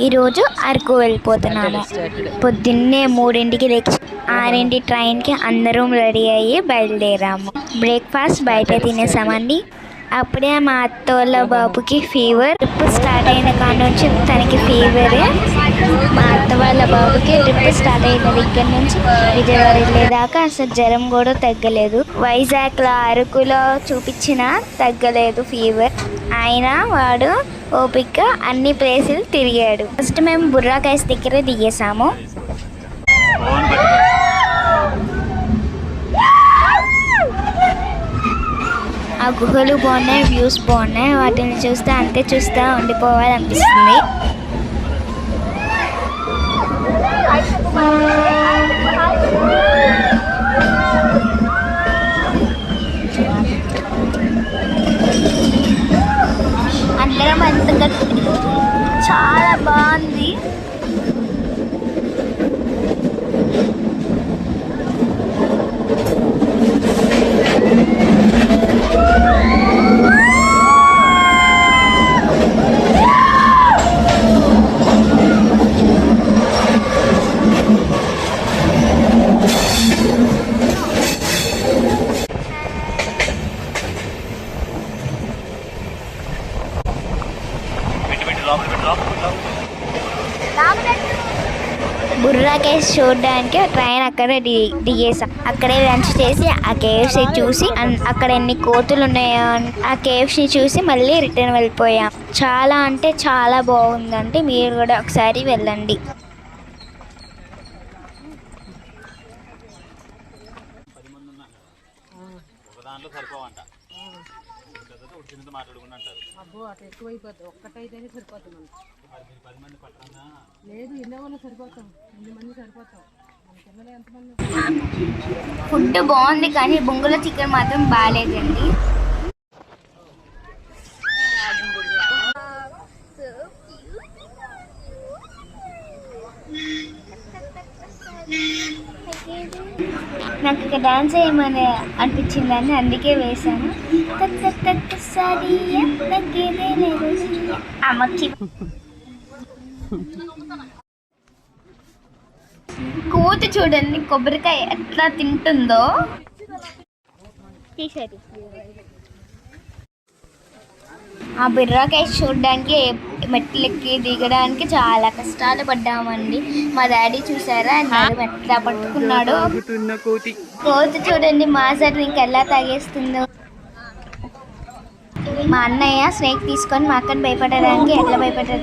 ఈరోజు అరకు వెళ్ళిపోతున్నాము. పొద్దున్నే 3ంటికి లేచి 6ంటి ట్రైన్కి అందరం రెడీ అయ్యి బయలుదేరాము. బ్రేక్ఫాస్ట్ బయట తినేసామండి. అప్పుడే మా అత్త వాళ్ళ బాబుకి ఫీవర్. ట్రిప్ స్టార్ట్ అయిన కాడ నుంచి తనకి ఫీవరే. మా అత్త వాళ్ళ బాబుకి ట్రిప్ స్టార్ట్ అయిన దగ్గర నుంచి విజయవాడ వెళ్ళేదాకా అసలు జ్వరం కూడా తగ్గలేదు. వైజాగ్లో అరకులో చూపించినా తగ్గలేదు ఫీవర్. అయినా వాడు ఓపిక అన్ని ప్లేసులు తిరిగాడు. ఫస్ట్ మేము బుర్రా కేవ్స్ దగ్గర దిగేసాము. ఆ గుహలు బాగున్నాయి, వ్యూస్ బాగున్నాయి. వాటిని చూస్తే అంతే చూస్తూ ఉండిపోవాలనిపిస్తుంది. అందరం అంతగా చాలా బాగుంది. బుర్రా కేవ్స్ చూడడానికి ట్రైన్ అక్కడే దిగేసాం. అక్కడే లంచ్ చేసి ఆ కేవ్స్ చూసి అక్కడ ఎన్ని కోతులు ఉన్నాయో ఆ కేవ్స్ చూసి మళ్ళీ రిటర్న్ వెళ్ళిపోయాం. చాలా అంటే చాలా బాగుందంటే మీరు కూడా ఒకసారి వెళ్ళండి. ఫుడ్ బాగుంది కానీ బొంగుల చికెన్ మాత్రం బాగాలేదండి. నాకు ఇక డాన్స్ వేయమని అనిపించిందని అందుకే వేసాను. కోతి చూడండి కొబ్బరికాయ ఎట్లా తింటుందో. ఆ బుర్రా కేవ్స్ చూడడానికి మెట్లెక్కి దిగడానికి చాలా కష్టాలు పడ్డామండి. మా డాడీ చూసారా ఎట్లా పట్టుకున్నాడు. కోతి చూడండి మాసర్ ఇంకెలా తాగేస్తుందో. మా అన్నయ్య స్నేక్ తీసుకొని మా అక్కని భయపడడానికి ఎట్లా భయపడచ్చు.